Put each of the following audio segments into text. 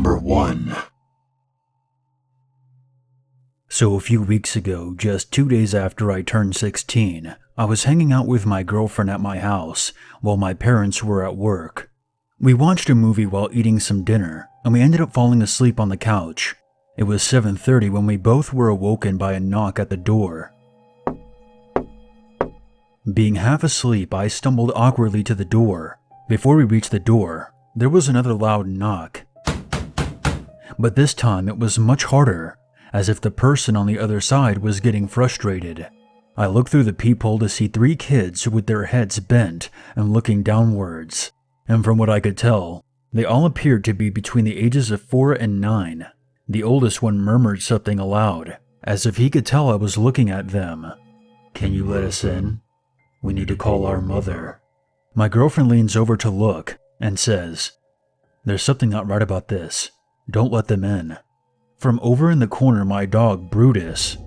Number 1. So a few weeks ago, just 2 days after I turned 16, I was hanging out with my girlfriend at my house while my parents were at work. We watched a movie while eating some dinner, and we ended up falling asleep on the couch. It was 7:30 when we both were awoken by a knock at the door. Being half asleep, I stumbled awkwardly to the door. Before we reached the door, there was another loud knock. But this time it was much harder, as if the person on the other side was getting frustrated. I looked through the peephole to see 3 kids with their heads bent and looking downwards, and from what I could tell, they all appeared to be between the ages of 4 and 9. The oldest one murmured something aloud, as if he could tell I was looking at them. "Can you let us in? We need to call our mother." My girlfriend leans over to look and says, "There's something not right about this. Don't let them in." From over in the corner, my dog Brutus,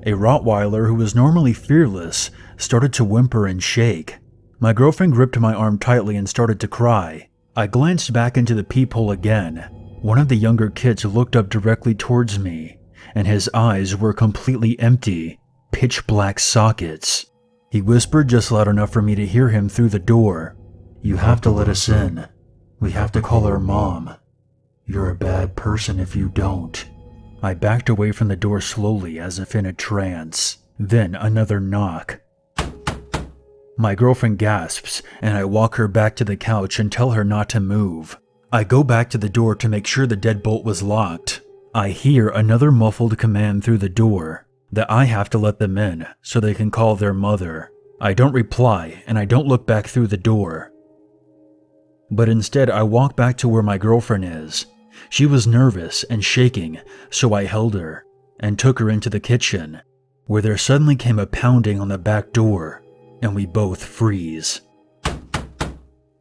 a Rottweiler who is normally fearless, started to whimper and shake. My girlfriend gripped my arm tightly and started to cry. I glanced back into the peephole again. One of the younger kids looked up directly towards me, and his eyes were completely empty, pitch black sockets. He whispered just loud enough for me to hear him through the door. "You have to let us in. We have to call our mom. You're a bad person if you don't." I backed away from the door slowly as if in a trance. Then another knock. My girlfriend gasps, and I walk her back to the couch and tell her not to move. I go back to the door to make sure the deadbolt was locked. I hear another muffled command through the door that I have to let them in so they can call their mother. I don't reply, and I don't look back through the door. But instead, I walk back to where my girlfriend is. She was nervous and shaking, so I held her and took her into the kitchen, where there suddenly came a pounding on the back door, and we both freeze.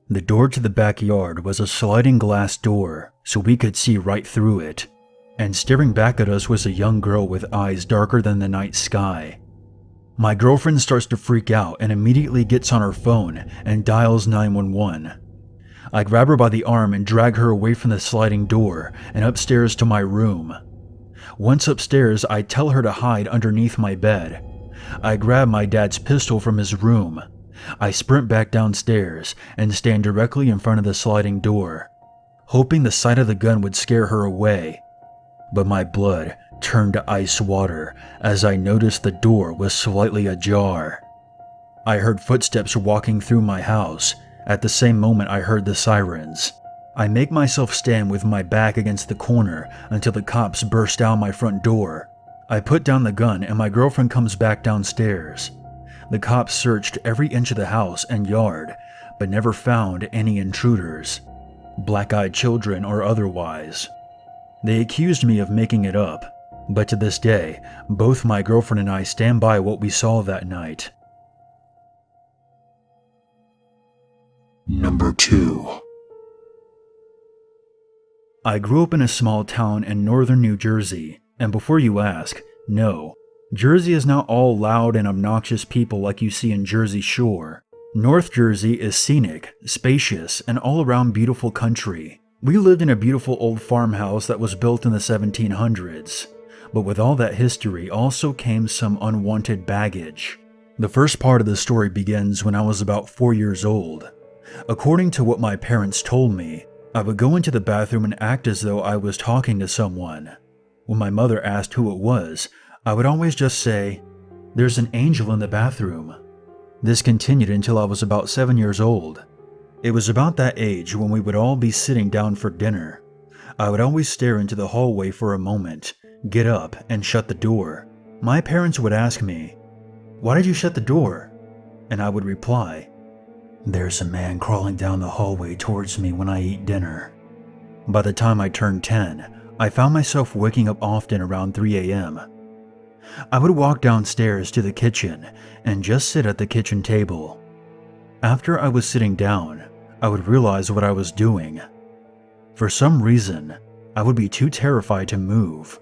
The door to the backyard was a sliding glass door, so we could see right through it, and staring back at us was a young girl with eyes darker than the night sky. My girlfriend starts to freak out and immediately gets on her phone and dials 911. I grab her by the arm and drag her away from the sliding door and upstairs to my room. Once upstairs, I tell her to hide underneath my bed. I grab my dad's pistol from his room. I sprint back downstairs and stand directly in front of the sliding door, hoping the sight of the gun would scare her away. But my blood turned to ice water as I noticed the door was slightly ajar. I heard footsteps walking through my house. At the same moment, I heard the sirens. I make myself stand with my back against the corner until the cops burst down my front door. I put down the gun and my girlfriend comes back downstairs. The cops searched every inch of the house and yard, but never found any intruders, black-eyed children or otherwise. They accused me of making it up, but to this day, both my girlfriend and I stand by what we saw that night. Number 2. I grew up in a small town in northern New Jersey, and before you ask, no, Jersey is not all loud and obnoxious people like you see in Jersey Shore. North Jersey is scenic, spacious, and all-around beautiful country. We lived in a beautiful old farmhouse that was built in the 1700s, but with all that history also came some unwanted baggage. The first part of the story begins when I was about 4 years old. According to what my parents told me, I would go into the bathroom and act as though I was talking to someone. When my mother asked who it was, I would always just say, "There's an angel in the bathroom." This continued until I was about 7 years old. It was about that age when we would all be sitting down for dinner. I would always stare into the hallway for a moment, get up, and shut the door. My parents would ask me, "Why did you shut the door?" And I would reply, "There's a man crawling down the hallway towards me when I eat dinner." By the time I turned 10, I found myself waking up often around 3 a.m. I would walk downstairs to the kitchen and just sit at the kitchen table. After I was sitting down, I would realize what I was doing. For some reason, I would be too terrified to move.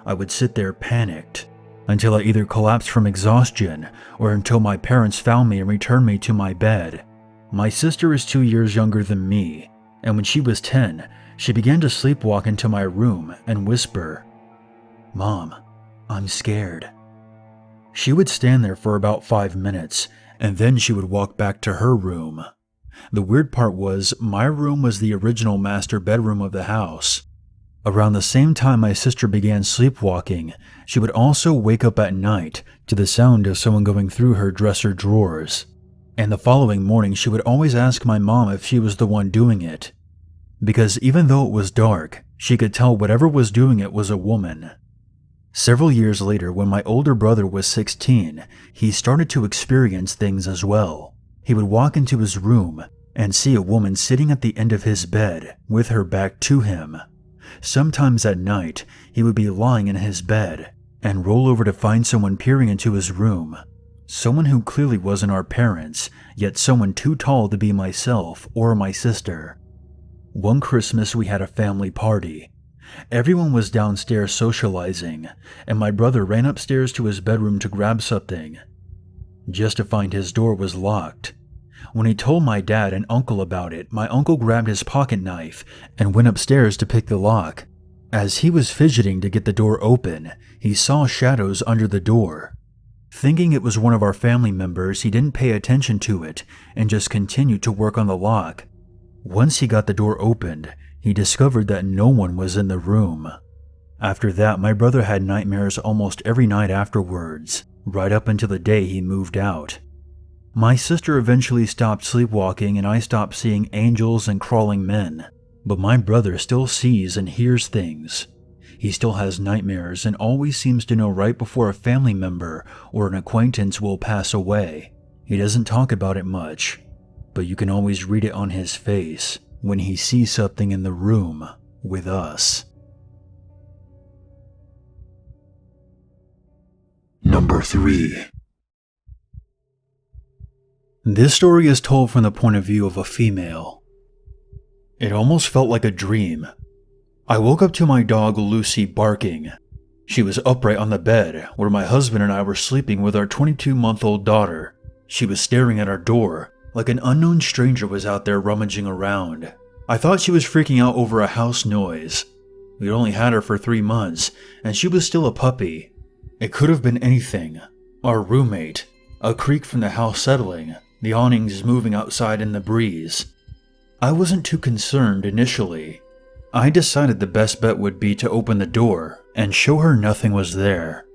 I would sit there panicked until I either collapsed from exhaustion or until my parents found me and returned me to my bed. My sister is 2 years younger than me, and when she was 10, She began to sleepwalk into my room and whisper, "Mom, I'm scared." She would stand there for about 5 minutes, and then she would walk back to her room. The weird part was, my room was the original master bedroom of the house. Around the same time my sister began sleepwalking, she would also wake up at night to the sound of someone going through her dresser drawers. And the following morning she would always ask my mom if she was the one doing it. Because even though it was dark, she could tell whatever was doing it was a woman. Several years later, when my older brother was 16, he started to experience things as well. He would walk into his room and see a woman sitting at the end of his bed with her back to him. Sometimes at night, he would be lying in his bed and roll over to find someone peering into his room. Someone who clearly wasn't our parents, yet someone too tall to be myself or my sister. One Christmas we had a family party. Everyone was downstairs socializing, and my brother ran upstairs to his bedroom to grab something, just to find his door was locked. When he told my dad and uncle about it, my uncle grabbed his pocket knife and went upstairs to pick the lock. As he was fidgeting to get the door open, he saw shadows under the door. Thinking it was one of our family members, he didn't pay attention to it and just continued to work on the lock. Once he got the door opened, he discovered that no one was in the room. After that, my brother had nightmares almost every night afterwards, right up until the day he moved out. My sister eventually stopped sleepwalking and I stopped seeing angels and crawling men, but my brother still sees and hears things. He still has nightmares and always seems to know right before a family member or an acquaintance will pass away. He doesn't talk about it much, but you can always read it on his face when he sees something in the room with us. Number 3. This story is told from the point of view of a female. It almost felt like a dream. I woke up to my dog Lucy barking. She was upright on the bed where my husband and I were sleeping with our 22-month-old daughter. She was staring at our door like an unknown stranger was out there rummaging around. I thought she was freaking out over a house noise. We'd only had her for 3 months and she was still a puppy. It could have been anything. Our roommate, a creak from the house settling, the awnings moving outside in the breeze. I wasn't too concerned initially. I decided the best bet would be to open the door and show her nothing was there.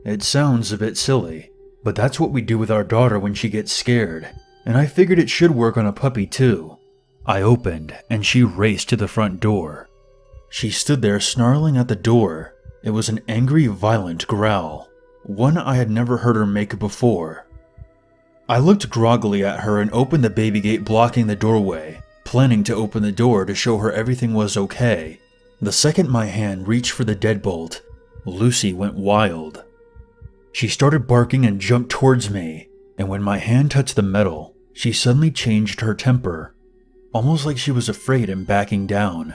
It sounds a bit silly, but that's what we do with our daughter when she gets scared, and I figured it should work on a puppy too. I opened and she raced to the front door. She stood there snarling at the door. It was an angry, violent growl, one I had never heard her make before. I looked groggily at her and opened the baby gate blocking the doorway, planning to open the door to show her everything was okay. The second my hand reached for the deadbolt, Lucy went wild. She started barking and jumped towards me, and when my hand touched the metal, she suddenly changed her temper, almost like she was afraid and backing down.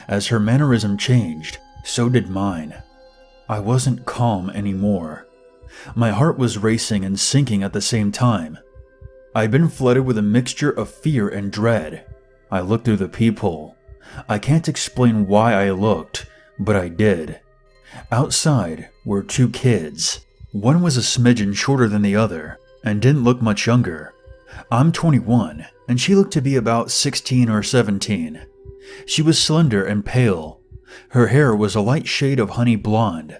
As her mannerism changed, so did mine. I wasn't calm anymore. My heart was racing and sinking at the same time. I'd been flooded with a mixture of fear and dread. I looked through the peephole. I can't explain why I looked, but I did. Outside were 2 kids. One was a smidgen shorter than the other, and didn't look much younger. I'm 21, and she looked to be about 16 or 17. She was slender and pale. Her hair was a light shade of honey blonde,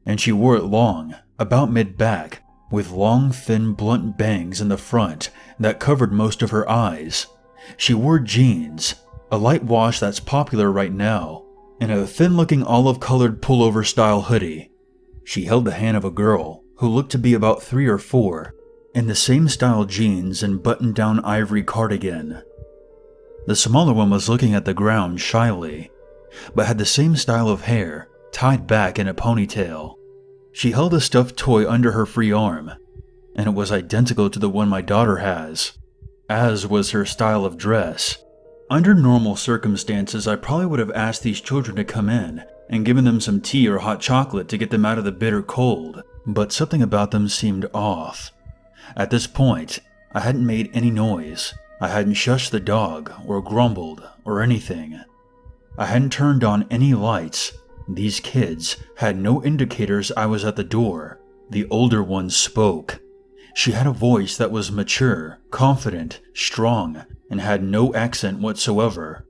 and she wore it long, about mid-back, with long, thin, blunt bangs in the front that covered most of her eyes. She wore jeans, a light wash that's popular right now, and a thin-looking olive-colored pullover-style hoodie. She held the hand of a girl who looked to be about 3 or 4, in the same style jeans and buttoned-down ivory cardigan. The smaller one was looking at the ground shyly, but had the same style of hair, tied back in a ponytail. She held a stuffed toy under her free arm, and it was identical to the one my daughter has, as was her style of dress. Under normal circumstances, I probably would have asked these children to come in and given them some tea or hot chocolate to get them out of the bitter cold, but something about them seemed off. At this point, I hadn't made any noise. I hadn't shushed the dog or grumbled or anything. I hadn't turned on any lights. These kids had no indicators I was at the door. The older one spoke. She had a voice that was mature, confident, strong, and had no accent whatsoever.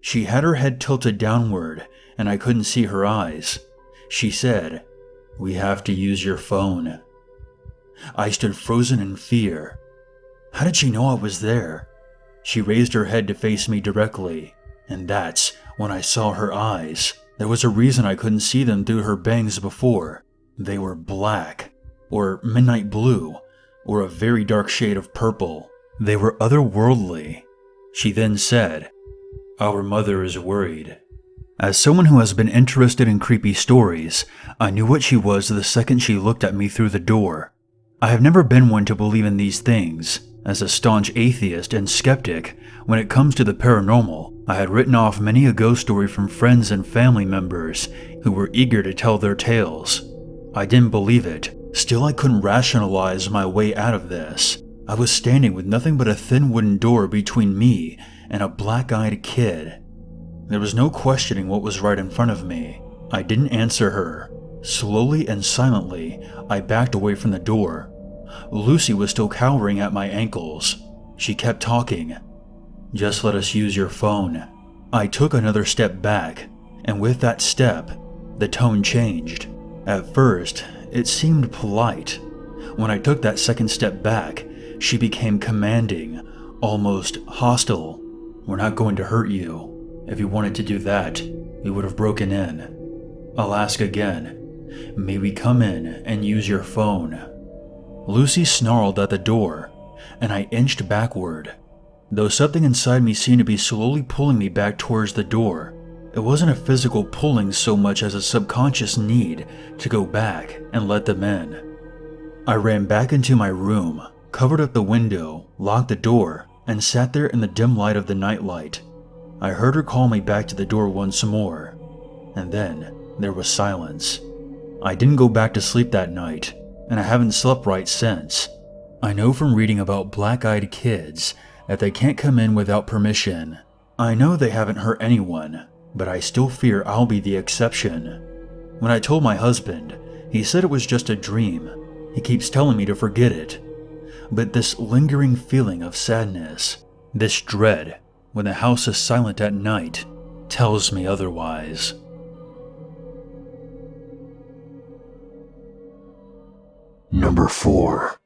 She had her head tilted downward, and I couldn't see her eyes. She said, "We have to use your phone." I stood frozen in fear. How did she know I was there? She raised her head to face me directly, and that's when I saw her eyes. There was a reason I couldn't see them through her bangs before. They were black, or midnight blue, or a very dark shade of purple. They were otherworldly. She then said, "Our mother is worried." As someone who has been interested in creepy stories, I knew what she was the second she looked at me through the door. I have never been one to believe in these things. As a staunch atheist and skeptic, when it comes to the paranormal, I had written off many a ghost story from friends and family members who were eager to tell their tales. I didn't believe it. Still, I couldn't rationalize my way out of this. I was standing with nothing but a thin wooden door between me and a black-eyed kid. There was no questioning what was right in front of me. I didn't answer her. Slowly and silently, I backed away from the door. Lucy was still cowering at my ankles. She kept talking. "Just let us use your phone." I took another step back, and with that step, the tone changed. At first, it seemed polite. When I took that second step back, she became commanding, almost hostile. "We're not going to hurt you. If you wanted to do that, we would have broken in. I'll ask again. May we come in and use your phone?" Lucy snarled at the door, and I inched backward. Though something inside me seemed to be slowly pulling me back towards the door, it wasn't a physical pulling so much as a subconscious need to go back and let them in. I ran back into my room, covered up the window, locked the door, and sat there in the dim light of the nightlight. I heard her call me back to the door once more, and then there was silence. I didn't go back to sleep that night, and I haven't slept right since. I know from reading about black-eyed kids that they can't come in without permission. I know they haven't hurt anyone, but I still fear I'll be the exception. When I told my husband, he said it was just a dream. He keeps telling me to forget it. But this lingering feeling of sadness, this dread when the house is silent at night, tells me otherwise. Number 4.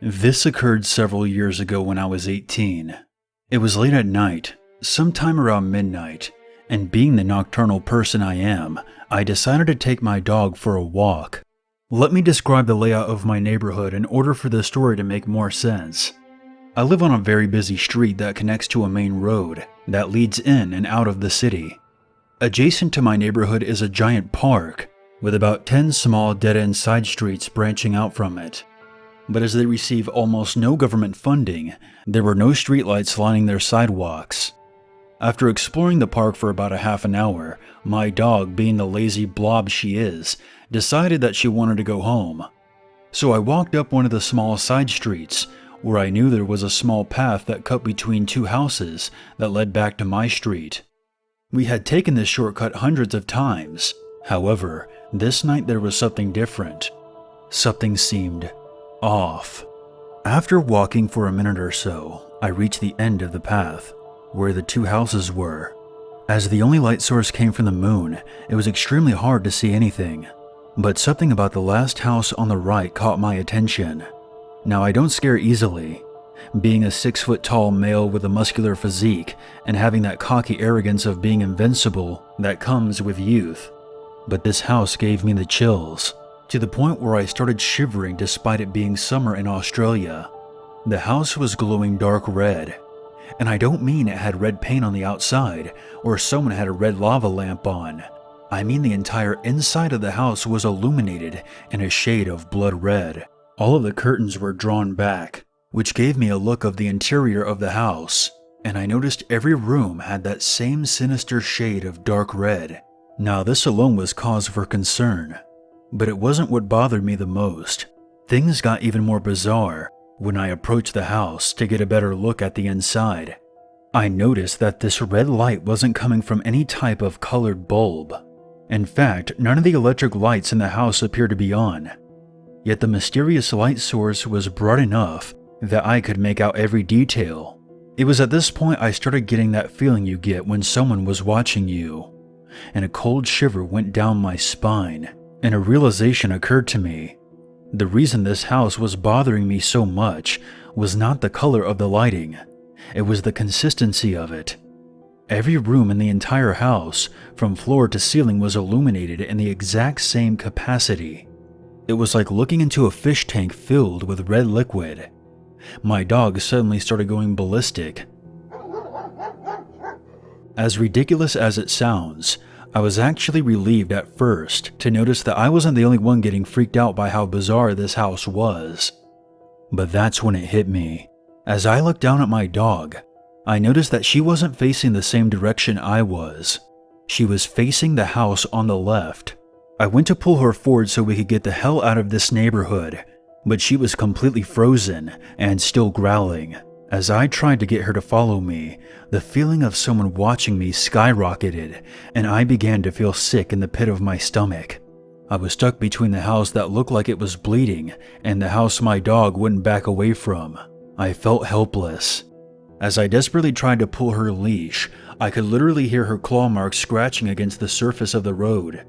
This occurred several years ago when I was 18. It was late at night, sometime around midnight, and being the nocturnal person I am, I decided to take my dog for a walk. Let me describe the layout of my neighborhood in order for the story to make more sense. I live on a very busy street that connects to a main road that leads in and out of the city. Adjacent to my neighborhood is a giant park with about 10 small dead-end side streets branching out from it. But as they receive almost no government funding, there were no streetlights lining their sidewalks. After exploring the park for about a half an hour, my dog, being the lazy blob she is, decided that she wanted to go home. So I walked up one of the small side streets, where I knew there was a small path that cut between two houses that led back to my street. We had taken this shortcut hundreds of times. However, this night there was something different. Something seemed off. After walking for a minute or so, I reached the end of the path, where the two houses were. As the only light source came from the moon, it was extremely hard to see anything. But something about the last house on the right caught my attention. Now, I don't scare easily. Being a 6-foot-tall male with a muscular physique and having that cocky arrogance of being invincible that comes with youth. But this house gave me the chills, to the point where I started shivering despite it being summer in Australia. The house was glowing dark red, and I don't mean it had red paint on the outside or someone had a red lava lamp on. I mean the entire inside of the house was illuminated in a shade of blood red. All of the curtains were drawn back, which gave me a look of the interior of the house, and I noticed every room had that same sinister shade of dark red. Now, this alone was cause for concern, but it wasn't what bothered me the most. Things got even more bizarre When I approached the house to get a better look at the inside, I noticed that this red light wasn't coming from any type of colored bulb. In fact, none of the electric lights in the house appeared to be on. Yet the mysterious light source was bright enough that I could make out every detail. It was at this point I started getting that feeling you get when someone was watching you, and a cold shiver went down my spine, and a realization occurred to me. The reason this house was bothering me so much was not the color of the lighting, it was the consistency of it. Every room in the entire house, from floor to ceiling, was illuminated in the exact same capacity. It was like looking into a fish tank filled with red liquid. My dog suddenly started going ballistic. As ridiculous as it sounds, I was actually relieved at first to notice that I wasn't the only one getting freaked out by how bizarre this house was. But that's when it hit me. As I looked down at my dog, I noticed that she wasn't facing the same direction I was. She was facing the house on the left. I went to pull her forward so we could get the hell out of this neighborhood, but she was completely frozen and still growling. As I tried to get her to follow me, the feeling of someone watching me skyrocketed, and I began to feel sick in the pit of my stomach. I was stuck between the house that looked like it was bleeding and the house my dog wouldn't back away from. I felt helpless. As I desperately tried to pull her leash, I could literally hear her claw marks scratching against the surface of the road.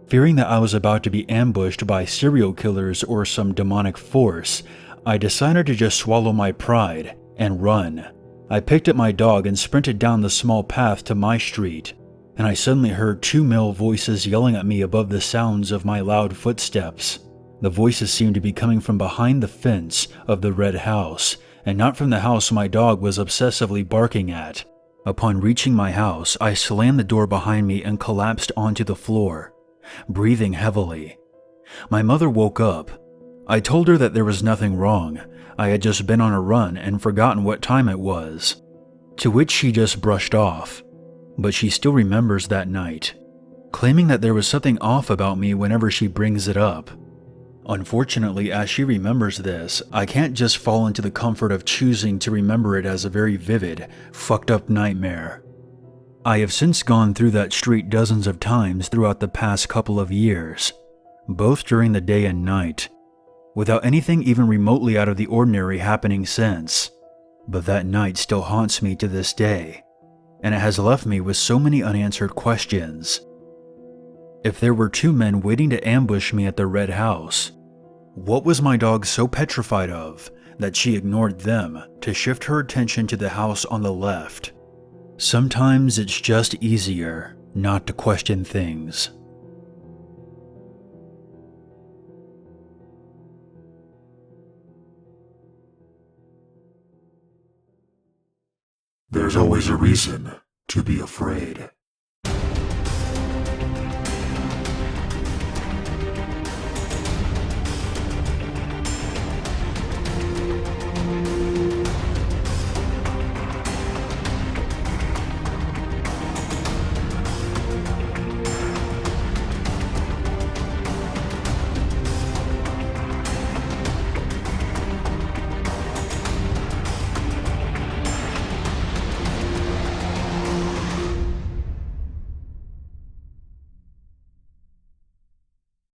Fearing that I was about to be ambushed by serial killers or some demonic force, I decided to just swallow my pride and run. I picked up my dog and sprinted down the small path to my street, and I suddenly heard two male voices yelling at me above the sounds of my loud footsteps. The voices seemed to be coming from behind the fence of the red house, and not from the house my dog was obsessively barking at. Upon reaching my house, I slammed the door behind me and collapsed onto the floor, breathing heavily. My mother woke up. I told her that there was nothing wrong. I had just been on a run and forgotten what time it was, to which she just brushed off. But she still remembers that night, claiming that there was something off about me whenever she brings it up. Unfortunately, as she remembers this, I can't just fall into the comfort of choosing to remember it as a very vivid, fucked up nightmare. I have since gone through that street dozens of times throughout the past couple of years, both during the day and night, without anything even remotely out of the ordinary happening since. But that night still haunts me to this day, and it has left me with so many unanswered questions. If there were two men waiting to ambush me at the red house, what was my dog so petrified of that she ignored them to shift her attention to the house on the left? Sometimes it's just easier not to question things. There's always a reason to be afraid.